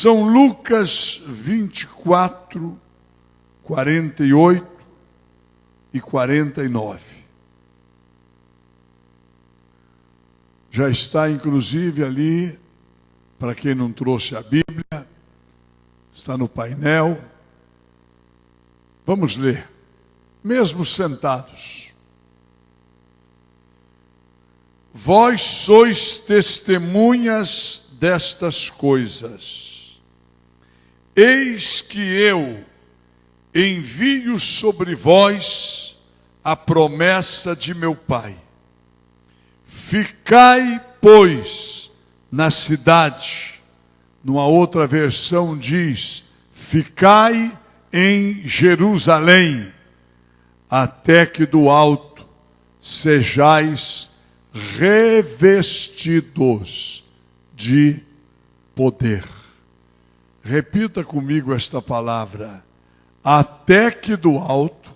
São Lucas 24, 48 e 49. Já está, inclusive, ali, para quem não trouxe a Bíblia, está no painel. Vamos ler, mesmo sentados. Vós sois testemunhas destas coisas. Eis que eu envio sobre vós a promessa de meu Pai. Ficai, pois, na cidade. Numa outra versão diz: ficai em Jerusalém, até que do alto sejais revestidos de poder. Repita comigo esta palavra: até que do alto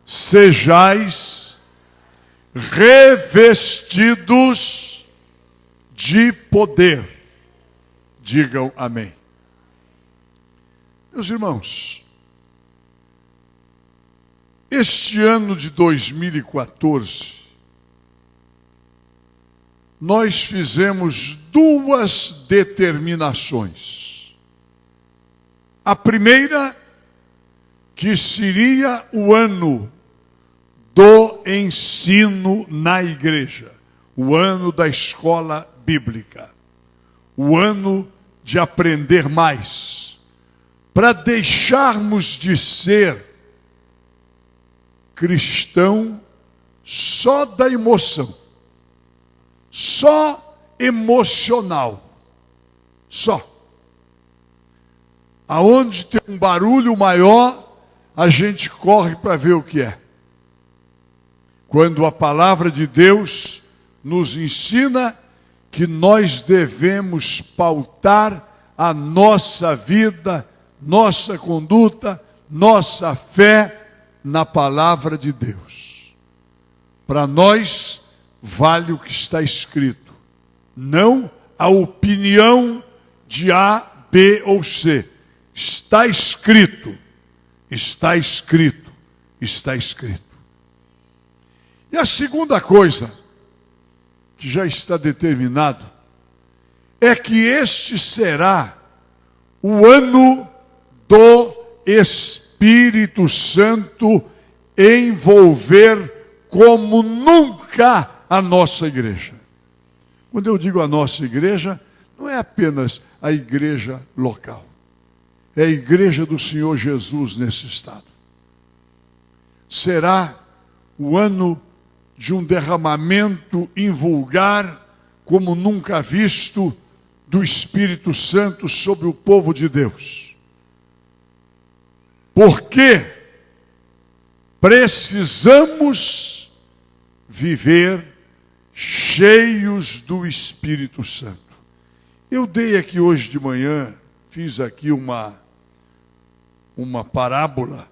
sejais revestidos de poder. Digam amém. Meus irmãos, este ano de 2014, nós fizemos duas determinações. A primeira, que seria o ano do ensino na igreja, o ano da escola bíblica, o ano de aprender mais, para deixarmos de ser cristão só da emoção, só emocional, só. Aonde tem um barulho maior, a gente corre para ver o que é. Quando a palavra de Deus nos ensina que nós devemos pautar a nossa vida, nossa conduta, nossa fé na palavra de Deus. Para nós, vale o que está escrito, não a opinião de A, B ou C. Está escrito, está escrito, está escrito. E a segunda coisa, que já está determinado, é que este será o ano do Espírito Santo envolver como nunca a nossa igreja. Quando eu digo a nossa igreja, não é apenas a igreja local. É a igreja do Senhor Jesus nesse estado. Será o ano de um derramamento invulgar, como nunca visto, do Espírito Santo sobre o povo de Deus. Porque precisamos viver cheios do Espírito Santo. Eu dei aqui hoje de manhã, fiz aqui uma parábola.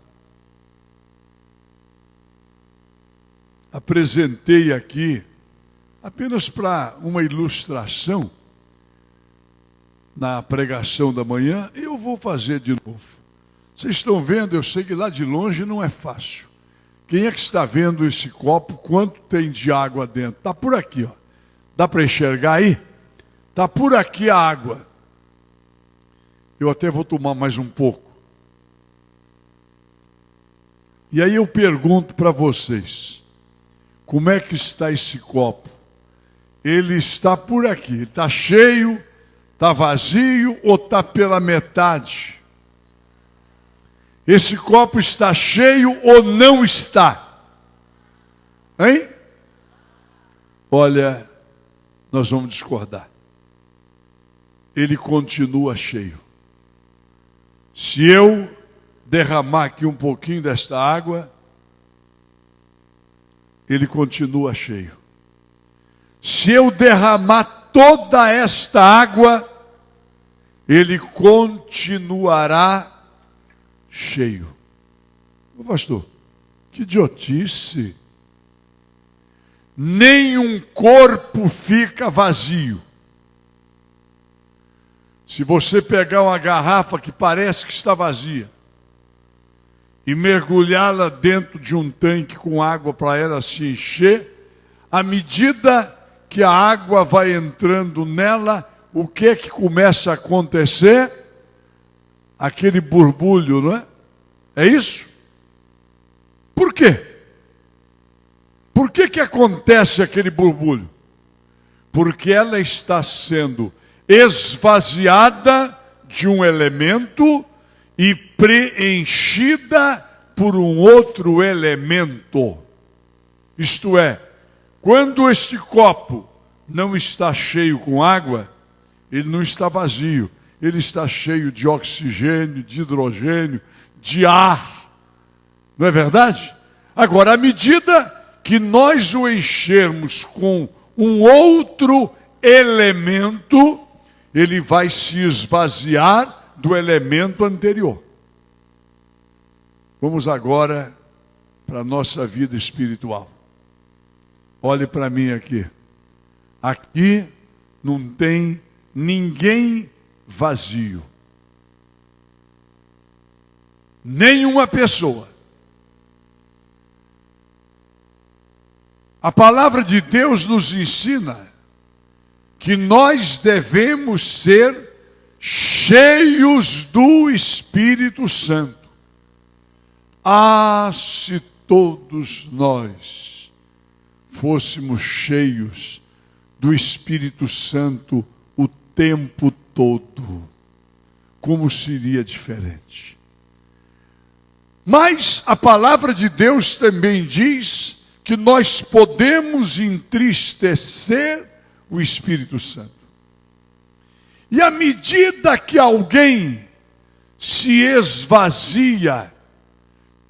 Apresentei aqui, apenas para uma ilustração, na pregação da manhã, e eu vou fazer de novo. Vocês estão vendo, eu sei que lá de longe não é fácil. Quem é que está vendo esse copo? Quanto tem de água dentro? Está por aqui, ó. Dá para enxergar aí? Está por aqui a água. Eu até vou tomar mais um pouco. E aí eu pergunto para vocês, como é que está esse copo? Ele está por aqui, ele está cheio, está vazio ou está pela metade? Esse copo está cheio ou não está? Hein? Olha, nós vamos discordar. Ele continua cheio. Se eu derramar aqui um pouquinho desta água, ele continua cheio. Se eu derramar toda esta água, ele continuará cheio. Ô pastor, que idiotice. Nenhum corpo fica vazio. Se você pegar uma garrafa que parece que está vazia e mergulhá-la dentro de um tanque com água para ela se encher, à medida que a água vai entrando nela, o que é que começa a acontecer? Aquele borbulho, não é? É isso? Por quê? Por que acontece aquele borbulho? Porque ela está sendo esvaziada de um elemento e preenchida por um outro elemento. Isto é, quando este copo não está cheio com água, ele não está vazio, ele está cheio de oxigênio, de hidrogênio, de ar. Não é verdade? Agora, à medida que nós o enchermos com um outro elemento, ele vai se esvaziar do elemento anterior. Vamos agora para a nossa vida espiritual. Olhe para mim aqui. Aqui não tem ninguém vazio. Nenhuma pessoa. A palavra de Deus nos ensina que nós devemos ser cheios do Espírito Santo. Ah, se todos nós fôssemos cheios do Espírito Santo o tempo todo, como seria diferente? Mas a palavra de Deus também diz que nós podemos entristecer o Espírito Santo. E à medida que alguém se esvazia,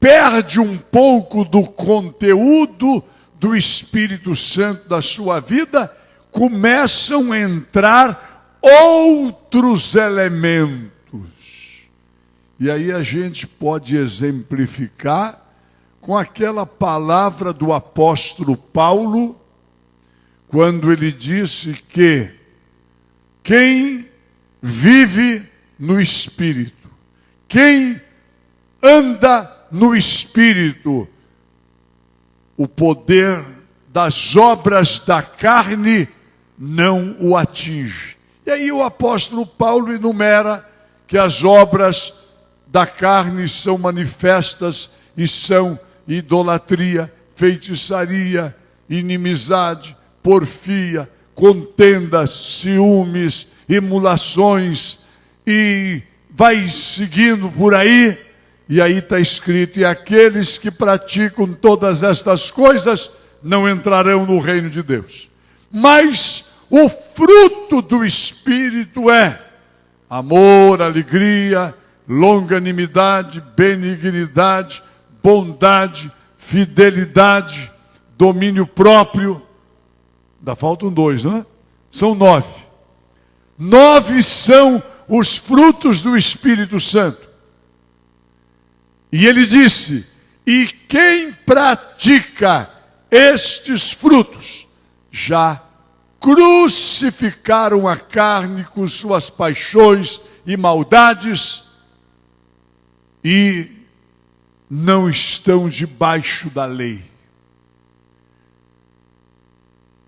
perde um pouco do conteúdo do Espírito Santo da sua vida, começam a entrar outros elementos. E aí a gente pode exemplificar com aquela palavra do apóstolo Paulo, quando ele disse que quem vive no Espírito, quem anda no Espírito, o poder das obras da carne não o atinge. E aí o apóstolo Paulo enumera que as obras da carne são manifestas e são idolatria, feitiçaria, inimizade, porfia, contendas, ciúmes, emulações, e vai seguindo por aí. E aí está escrito: e aqueles que praticam todas estas coisas não entrarão no reino de Deus. Mas o fruto do Espírito é amor, alegria, longanimidade, benignidade, bondade, fidelidade, domínio próprio. Ainda faltam 2, não é? São 9. 9 são os frutos do Espírito Santo. E ele disse: e quem pratica estes frutos, já crucificaram a carne com suas paixões e maldades, e não estão debaixo da lei.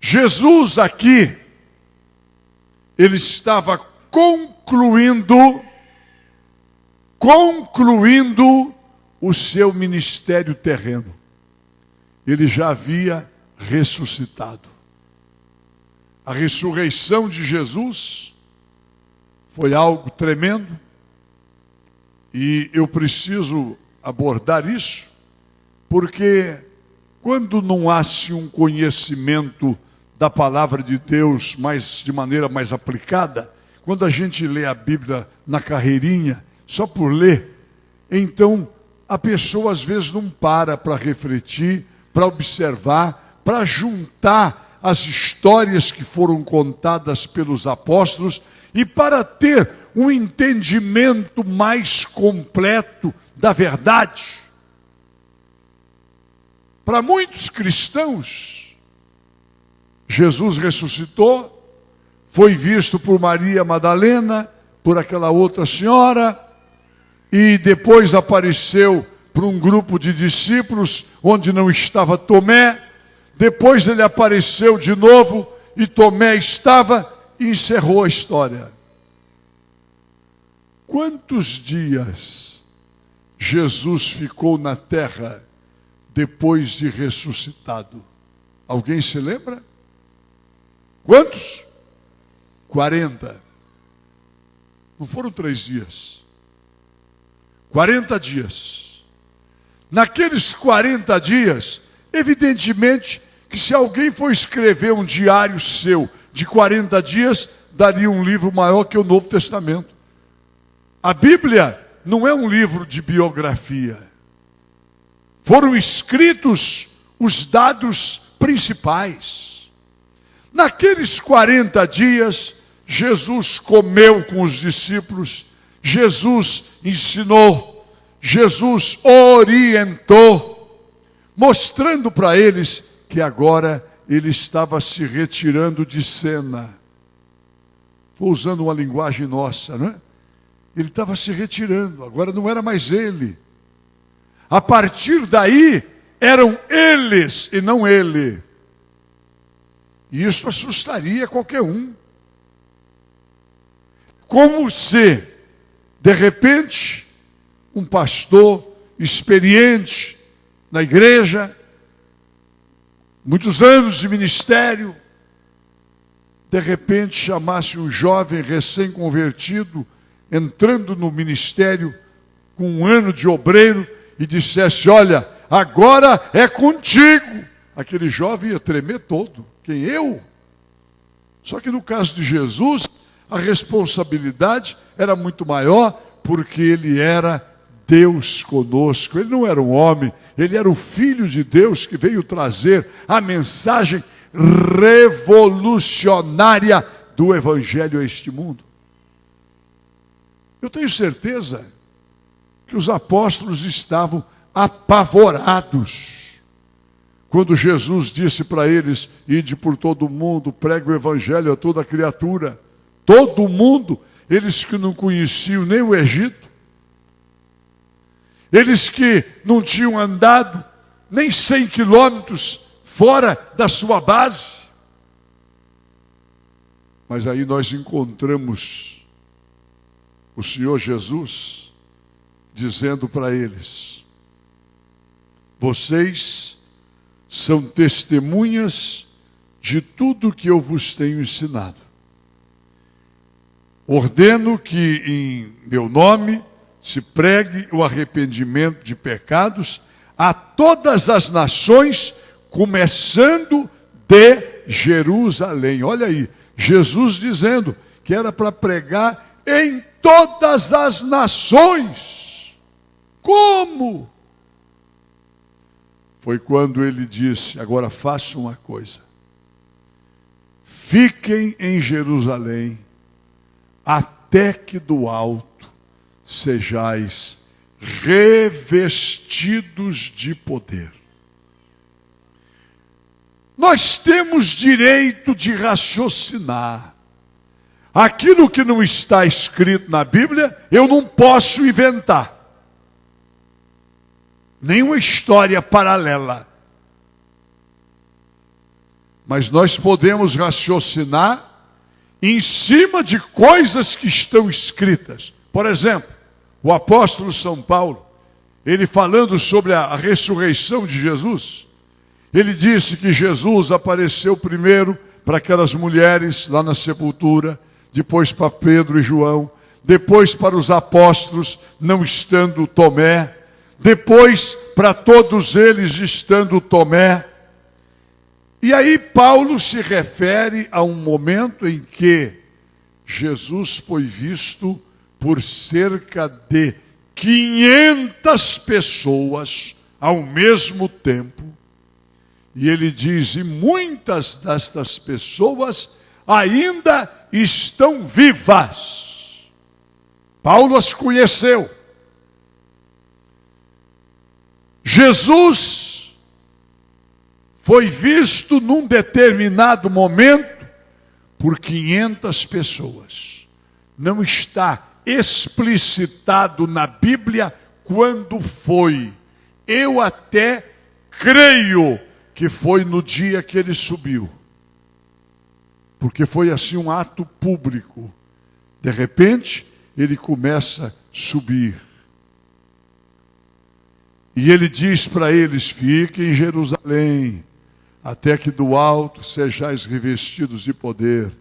Jesus aqui, ele estava concluindo o seu ministério terreno. Ele já havia ressuscitado. A ressurreição de Jesus foi algo tremendo, e eu preciso abordar isso, porque quando não há-se um conhecimento da palavra de Deus de maneira mais aplicada, quando a gente lê a Bíblia na carreirinha, só por ler, então a pessoa às vezes não para refletir, para observar, para juntar as histórias que foram contadas pelos apóstolos e para ter um entendimento mais completo da verdade. Para muitos cristãos, Jesus ressuscitou, foi visto por Maria Madalena, por aquela outra senhora, e depois apareceu para um grupo de discípulos, onde não estava Tomé. Depois ele apareceu de novo, e Tomé estava, e encerrou a história. Quantos dias Jesus ficou na terra depois de ressuscitado? Alguém se lembra? Quantos? 40. Não foram 3 dias. 40 dias. Naqueles 40 dias, evidentemente que se alguém for escrever um diário seu de 40 dias, daria um livro maior que o Novo Testamento. A Bíblia não é um livro de biografia. Foram escritos os dados principais. Naqueles 40 dias, Jesus comeu com os discípulos, Jesus ensinou, Jesus orientou, mostrando para eles que agora ele estava se retirando de cena. Estou usando uma linguagem nossa, não é? Ele estava se retirando, agora não era mais ele. A partir daí, eram eles e não ele. E isso assustaria qualquer um. Como se, de repente, um pastor experiente na igreja, muitos anos de ministério, de repente chamasse um jovem recém-convertido, entrando no ministério com 1 ano de obreiro, e dissesse: olha, agora é contigo. Aquele jovem ia tremer todo. Quem? Eu? Só que no caso de Jesus, a responsabilidade era muito maior, porque ele era Deus conosco. Ele não era um homem, ele era o Filho de Deus que veio trazer a mensagem revolucionária do Evangelho a este mundo. Eu tenho certeza que os apóstolos estavam apavorados quando Jesus disse para eles: ide por todo o mundo, pregue o Evangelho a toda criatura. Todo mundo, eles que não conheciam nem o Egito, eles que não tinham andado nem 100 quilômetros fora da sua base. Mas aí nós encontramos o Senhor Jesus dizendo para eles: vocês são testemunhas de tudo que eu vos tenho ensinado. Ordeno que em meu nome se pregue o arrependimento de pecados a todas as nações, começando de Jerusalém. Olha aí, Jesus dizendo que era para pregar em todas as nações. Como? Foi quando ele disse: agora façam uma coisa, fiquem em Jerusalém, até que do alto sejais revestidos de poder. Nós temos direito de raciocinar. Aquilo que não está escrito na Bíblia, eu não posso inventar. Nenhuma história paralela. Mas nós podemos raciocinar em cima de coisas que estão escritas. Por exemplo, o apóstolo São Paulo, ele falando sobre a ressurreição de Jesus, ele disse que Jesus apareceu primeiro para aquelas mulheres lá na sepultura, depois para Pedro e João, depois para os apóstolos, não estando Tomé, depois para todos eles, estando Tomé. E aí Paulo se refere a um momento em que Jesus foi visto por cerca de 500 pessoas ao mesmo tempo. E ele diz: e muitas destas pessoas ainda estão vivas. Paulo as conheceu. Jesus foi visto num determinado momento por 500 pessoas. não está explicitado na Bíblia quando foi. Eu até creio que foi no dia que ele subiu, porque foi assim um ato público. De repente, ele começa a subir. E ele diz para eles: fiquem em Jerusalém, até que do alto sejais revestidos de poder.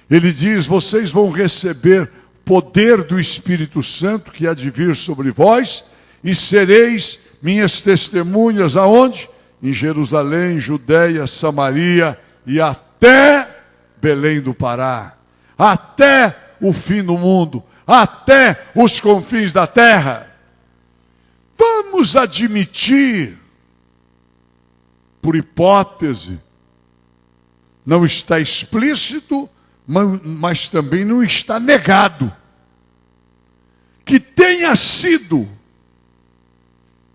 Ele diz: vocês vão receber poder do Espírito Santo que há de vir sobre vós, e sereis minhas testemunhas aonde? Em Jerusalém, Judeia, Samaria e até Belém do Pará, até o fim do mundo, até os confins da terra. Vamos admitir, por hipótese, não está explícito, mas também não está negado, que tenha sido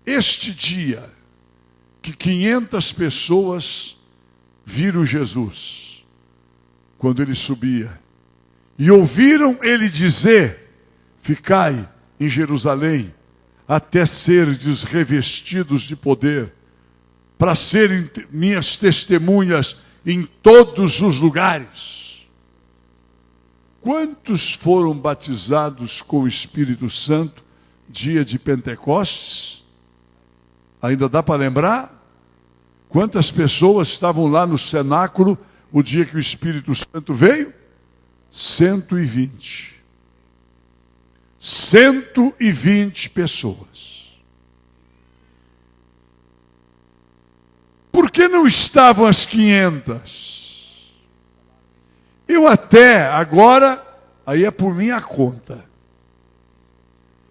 este dia que 500 pessoas viram Jesus quando ele subia e ouviram ele dizer: ficai em Jerusalém até serdes revestidos de poder, para serem minhas testemunhas em todos os lugares. Quantos foram batizados com o Espírito Santo dia de Pentecostes? Ainda dá para lembrar? Quantas pessoas estavam lá no cenáculo o dia que o Espírito Santo veio? 120. 120 pessoas. Por que não estavam as 500? Eu até agora, aí é por minha conta,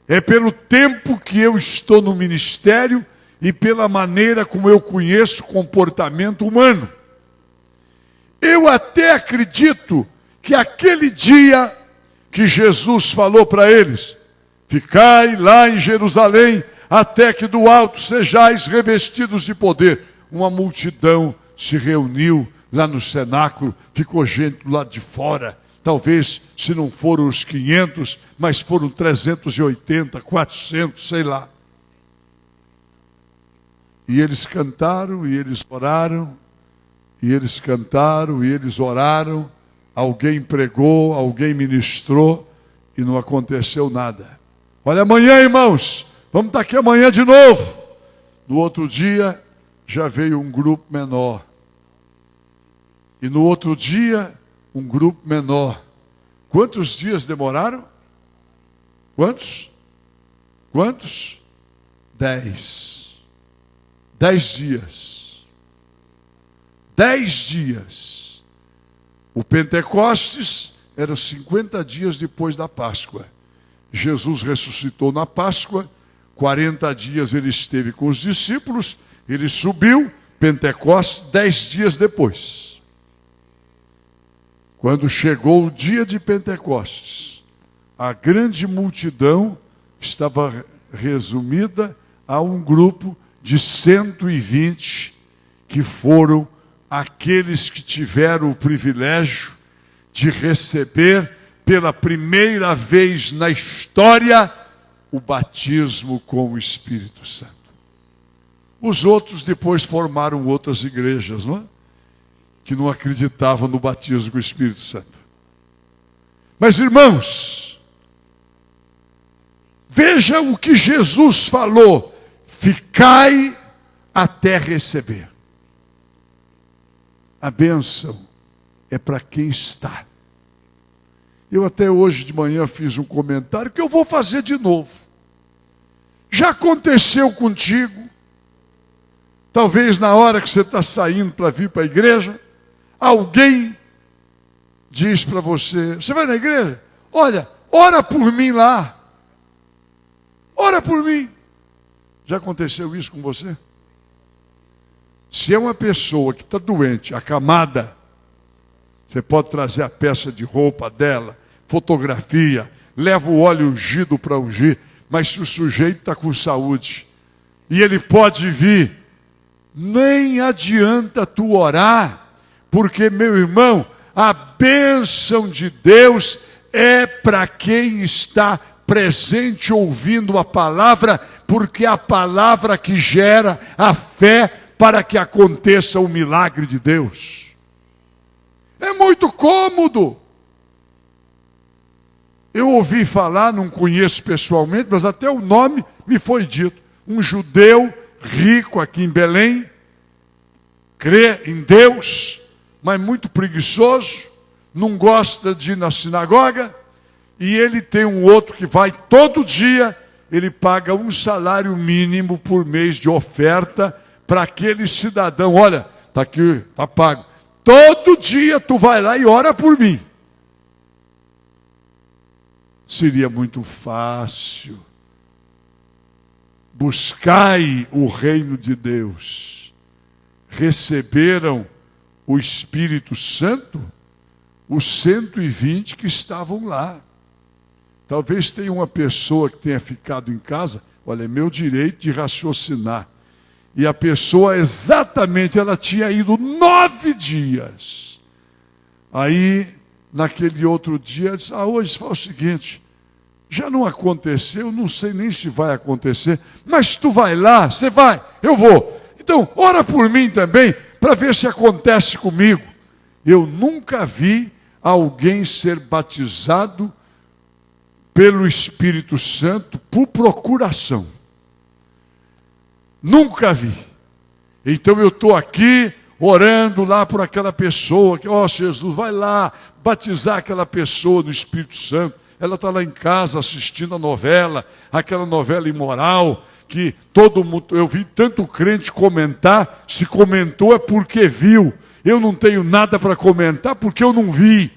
é pelo tempo que eu estou no ministério e pela maneira como eu conheço o comportamento humano. Eu até acredito que aquele dia que Jesus falou para eles: ficai lá em Jerusalém, até que do alto sejais revestidos de poder. Uma multidão se reuniu lá no cenáculo, ficou gente do lado de fora. Talvez, se não foram os 500, mas foram 380, 400, sei lá. E eles cantaram, e eles oraram, e eles cantaram, e eles oraram. Alguém pregou, alguém ministrou, e não aconteceu nada. Olha, amanhã, irmãos, vamos estar aqui amanhã de novo. No outro dia, já veio um grupo menor. E no outro dia, um grupo menor. Quantos dias demoraram? Quantos? 10. 10 dias. 10 dias. O Pentecostes era 50 dias depois da Páscoa. Jesus ressuscitou na Páscoa, 40 dias ele esteve com os discípulos, ele subiu, Pentecostes, 10 dias depois. Quando chegou o dia de Pentecostes, a grande multidão estava resumida a um grupo de 120 que foram aqueles que tiveram o privilégio de receber pela primeira vez na história o batismo com o Espírito Santo. Os outros depois formaram outras igrejas, não é? Que não acreditavam no batismo com o Espírito Santo. Mas, irmãos, veja o que Jesus falou: ficai até receber. A bênção é para quem está. Eu até hoje de manhã fiz um comentário que eu vou fazer de novo. Já aconteceu contigo? Talvez na hora que você está saindo para vir para a igreja, alguém diz para você: você vai na igreja? Olha, ora por mim lá. Ora por mim. Já aconteceu isso com você? Se é uma pessoa que está doente, acamada, você pode trazer a peça de roupa dela, fotografia, leva o óleo ungido para ungir, mas se o sujeito está com saúde, e ele pode vir, nem adianta tu orar, porque, meu irmão, a bênção de Deus é para quem está presente ouvindo a palavra, porque é a palavra que gera a fé para que aconteça o milagre de Deus. É muito cômodo. Eu ouvi falar, não conheço pessoalmente, mas até o nome me foi dito. Um judeu rico aqui em Belém, crê em Deus, mas muito preguiçoso, não gosta de ir na sinagoga, e ele tem um outro que vai todo dia, ele paga um salário mínimo por mês de oferta para aquele cidadão. Olha, está aqui, está pago. Todo dia tu vai lá e ora por mim. Seria muito fácil. Buscai o reino de Deus. Receberam o Espírito Santo os 120 que estavam lá. Talvez tenha uma pessoa que tenha ficado em casa, olha, é meu direito de raciocinar. E a pessoa exatamente, ela tinha ido 9 dias. Aí, naquele outro dia, ela disse, hoje fala o seguinte, já não aconteceu, não sei nem se vai acontecer, mas tu vai lá, você vai, eu vou. Então, ora por mim também, para ver se acontece comigo. Eu nunca vi alguém ser batizado pelo Espírito Santo por procuração. Nunca vi. Então eu estou aqui orando lá por aquela pessoa, que, Jesus, vai lá batizar aquela pessoa no Espírito Santo. Ela está lá em casa assistindo a novela, aquela novela imoral, que todo mundo, eu vi tanto crente comentar, se comentou é porque viu. Eu não tenho nada para comentar porque eu não vi.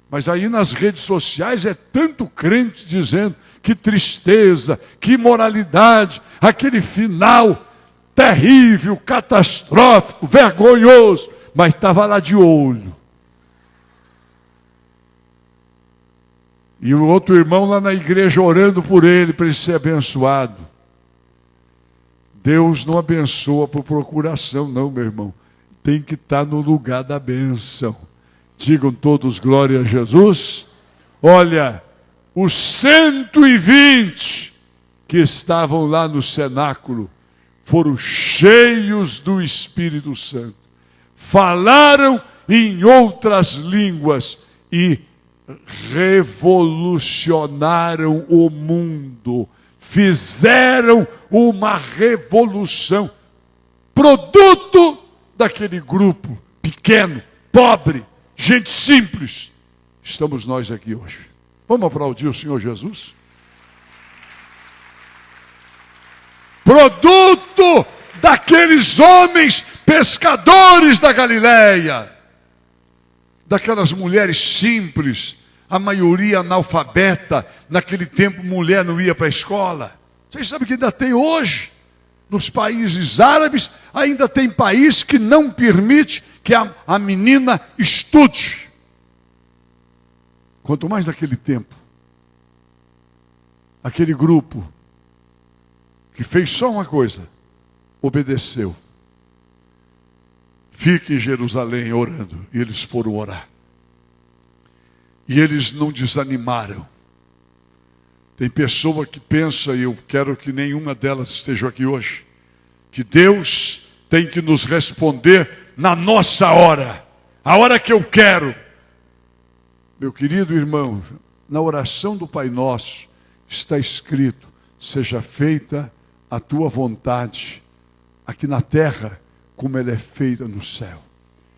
Mas aí nas redes sociais é tanto crente dizendo que tristeza, que imoralidade, aquele final terrível, catastrófico, vergonhoso, mas estava lá de olho. E o outro irmão lá na igreja orando por ele, para ele ser abençoado. Deus não abençoa por procuração, não, meu irmão. Tem que estar no lugar da bênção. Digam todos glória a Jesus. Olha, os 120 que estavam lá no cenáculo foram cheios do Espírito Santo. Falaram em outras línguas e revolucionaram o mundo. Fizeram uma revolução. Produto daquele grupo pequeno, pobre, gente simples. Estamos nós aqui hoje. Vamos aplaudir o Senhor Jesus? Produto daqueles homens pescadores da Galileia, daquelas mulheres simples, a maioria analfabeta. Naquele tempo mulher não ia para a escola. Vocês sabem que ainda tem hoje, nos países árabes, ainda tem país que não permite que a menina estude. Quanto mais naquele tempo, aquele grupo que fez só uma coisa, obedeceu. Fique em Jerusalém orando. E eles foram orar. E eles não desanimaram. Tem pessoa que pensa, e eu quero que nenhuma delas esteja aqui hoje, que Deus tem que nos responder na nossa hora, a hora que eu quero. Meu querido irmão, na oração do Pai Nosso está escrito: seja feita a tua vontade, aqui na terra, como ela é feita no céu.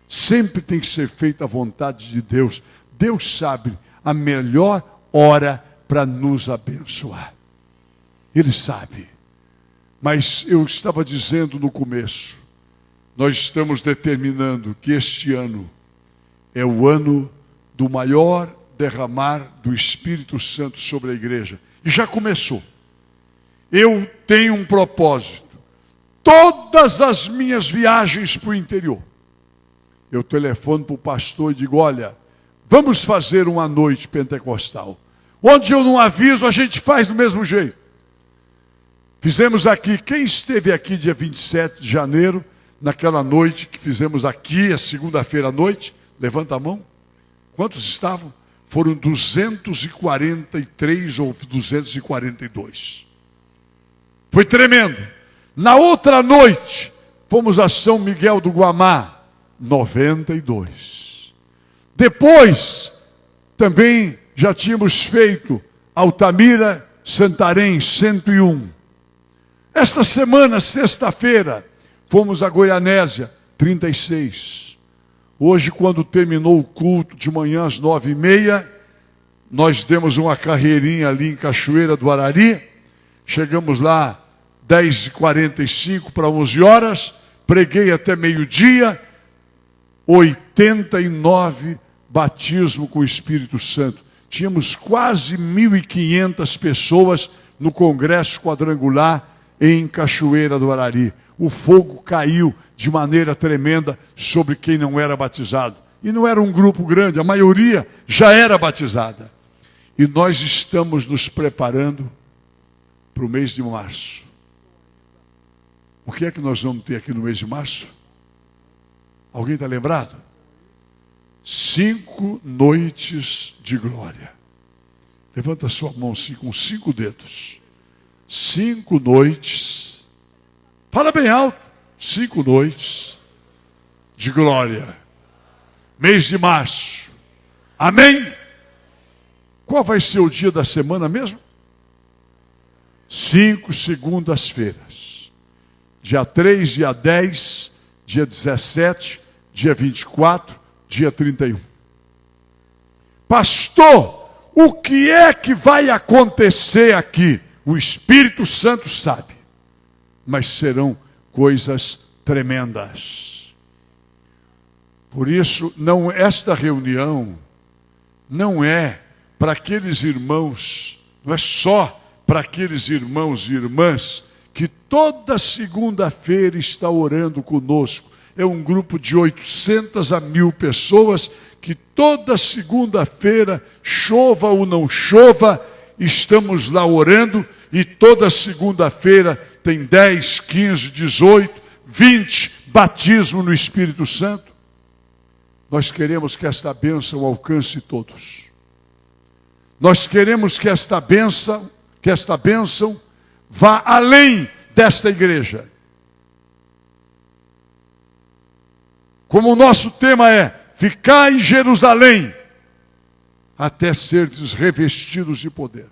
Sempre tem que ser feita a vontade de Deus. Deus sabe a melhor hora para nos abençoar. Ele sabe. Mas eu estava dizendo no começo, nós estamos determinando que este ano é o ano do maior derramar do Espírito Santo sobre a igreja. E já começou. Eu tenho um propósito. Todas as minhas viagens para o interior, eu telefono para o pastor e digo: olha, vamos fazer uma noite pentecostal. Onde eu não aviso, a gente faz do mesmo jeito. Fizemos aqui, quem esteve aqui dia 27 de janeiro, naquela noite que fizemos aqui, a segunda-feira à noite, levanta a mão. Quantos estavam? foram 243 ou 242. Foi tremendo. Na outra noite, fomos a São Miguel do Guamá, 92. Depois, também já tínhamos feito Altamira, Santarém, 101. Esta semana, sexta-feira, fomos a Goianésia, 36. Hoje, quando terminou o culto de manhã às 9h30, nós demos uma carreirinha ali em Cachoeira do Arari. Chegamos lá 10h45 para 11 horas. Preguei até meio-dia. 89 batismo com o Espírito Santo. Tínhamos quase 1.500 pessoas no Congresso Quadrangular em Cachoeira do Arari. O fogo caiu de maneira tremenda sobre quem não era batizado. E não era um grupo grande, a maioria já era batizada. E nós estamos nos preparando para o mês de março. O que é que nós vamos ter aqui no mês de março? Alguém está lembrado? 5 noites de glória. Levanta a sua mão assim com 5 dedos. 5 noites. Fala bem alto. 5 noites de glória. Mês de março. Amém? Qual vai ser o dia da semana mesmo? 5 segundas-feiras. Dia 3, dia 10, dia 17, dia 24, dia 31. Pastor, o que é que vai acontecer aqui? O Espírito Santo sabe. Mas serão coisas tremendas. Por isso, esta reunião não é para aqueles irmãos, não é só para aqueles irmãos e irmãs que toda segunda-feira está orando conosco. É um grupo de 800 a 1.000 pessoas que toda segunda-feira, chova ou não chova, estamos lá orando, e toda segunda-feira tem 10, 15, 18, 20 batismo no Espírito Santo. Nós queremos que esta bênção alcance todos. Nós queremos que esta bênção vá além desta igreja. Como o nosso tema é ficar em Jerusalém até serdes revestidos de poder.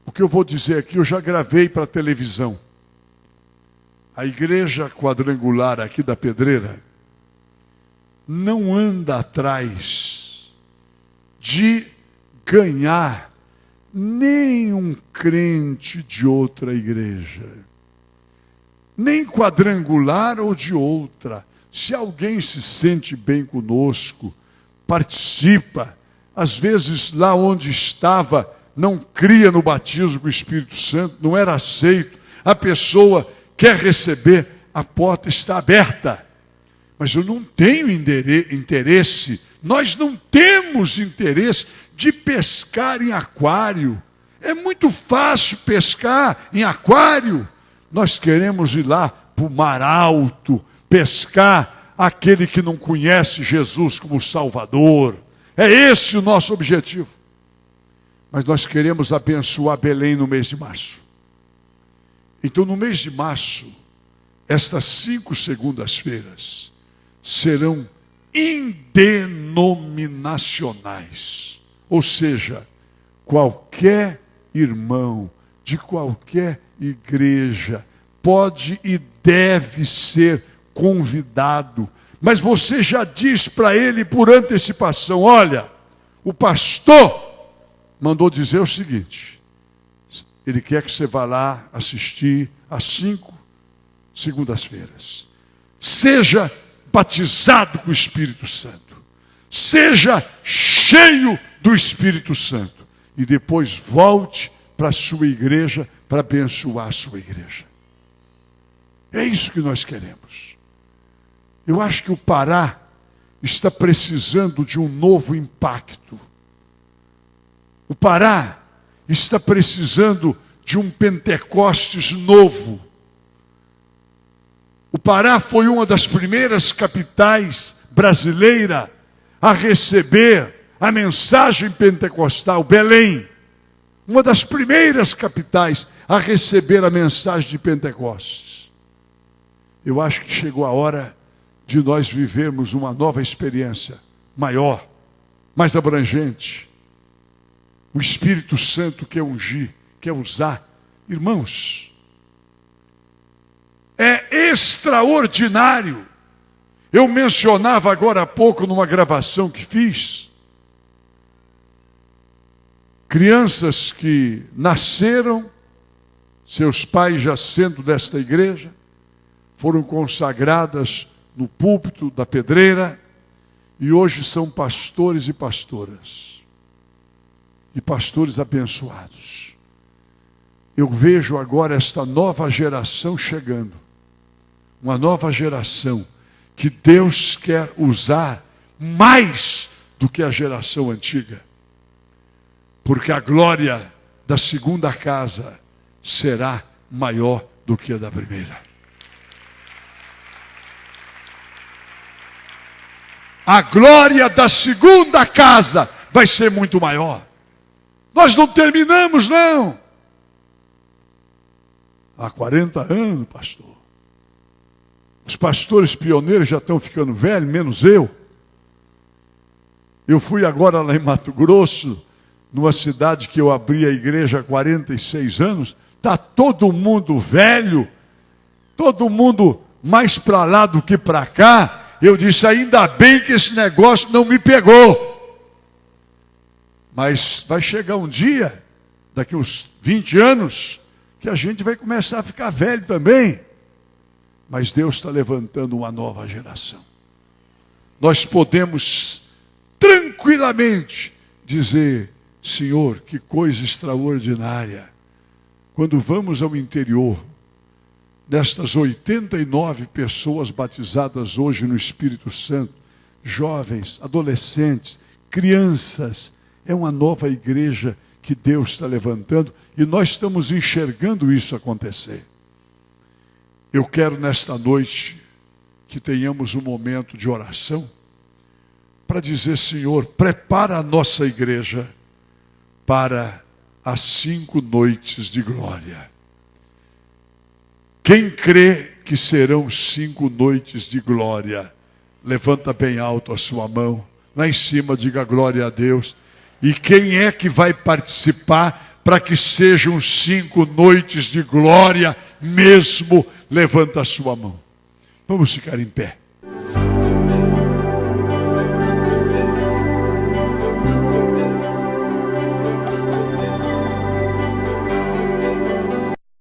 O que eu vou dizer aqui, eu já gravei para a televisão. A igreja quadrangular aqui da Pedreira não anda atrás de ganhar nenhum crente de outra igreja, nem quadrangular ou de outra. Se alguém se sente bem conosco, participa, às vezes lá onde estava, não cria no batismo com o Espírito Santo, não era aceito, a pessoa quer receber, a porta está aberta. Mas eu não tenho interesse, nós não temos interesse de pescar em aquário. É muito fácil pescar em aquário. Nós queremos ir lá para o mar alto, pescar aquele que não conhece Jesus como Salvador. É esse o nosso objetivo. Mas nós queremos abençoar Belém no mês de março. Então, no mês de março, estas 5 segundas-feiras serão indenominacionais. Ou seja, qualquer irmão de qualquer igreja pode e deve ser convidado. Mas você já diz para ele por antecipação: olha, o pastor mandou dizer o seguinte, ele quer que você vá lá assistir às 5 segundas-feiras. Seja batizado com o Espírito Santo. Seja cheio do Espírito Santo. E depois volte para a sua igreja para abençoar a sua igreja. É isso que nós queremos. Eu acho que o Pará está precisando de um novo impacto. O Pará está precisando de um Pentecostes novo. O Pará foi uma das primeiras capitais brasileiras a receber a mensagem pentecostal, Belém, uma das primeiras capitais a receber a mensagem de Pentecostes. Eu acho que chegou a hora de nós vivermos uma nova experiência, maior, mais abrangente. O Espírito Santo quer ungir, quer usar. Irmãos, é extraordinário. Eu mencionava agora há pouco numa gravação que fiz, crianças que nasceram, seus pais já sendo desta igreja, foram consagradas no púlpito da pedreira e hoje são pastores e pastoras. E pastores abençoados. Eu vejo agora esta nova geração chegando. Uma nova geração que Deus quer usar mais do que a geração antiga. Porque a glória da segunda casa será maior do que a da primeira. A glória da segunda casa vai ser muito maior. Nós não terminamos, não. Há 40 anos, pastor. Os pastores pioneiros já estão ficando velhos, menos eu. Eu fui agora lá em Mato Grosso, numa cidade que eu abri a igreja há 46 anos. Está todo mundo velho, todo mundo mais para lá do que para cá. Eu disse, ainda bem que esse negócio não me pegou. Mas vai chegar um dia, daqui uns 20 anos, que a gente vai começar a ficar velho também. Mas Deus está levantando uma nova geração. Nós podemos tranquilamente dizer, Senhor, que coisa extraordinária. Quando vamos ao interior, destas 89 pessoas batizadas hoje no Espírito Santo, jovens, adolescentes, crianças, é uma nova igreja que Deus está levantando e nós estamos enxergando isso acontecer. Eu quero nesta noite que tenhamos um momento de oração para dizer, Senhor, prepara a nossa igreja para as 5 noites de glória. Quem crê que serão 5 noites de glória, levanta bem alto a sua mão, lá em cima diga glória a Deus. E quem é que vai participar para que sejam 5 noites de glória mesmo? Levanta a sua mão. Vamos ficar em pé.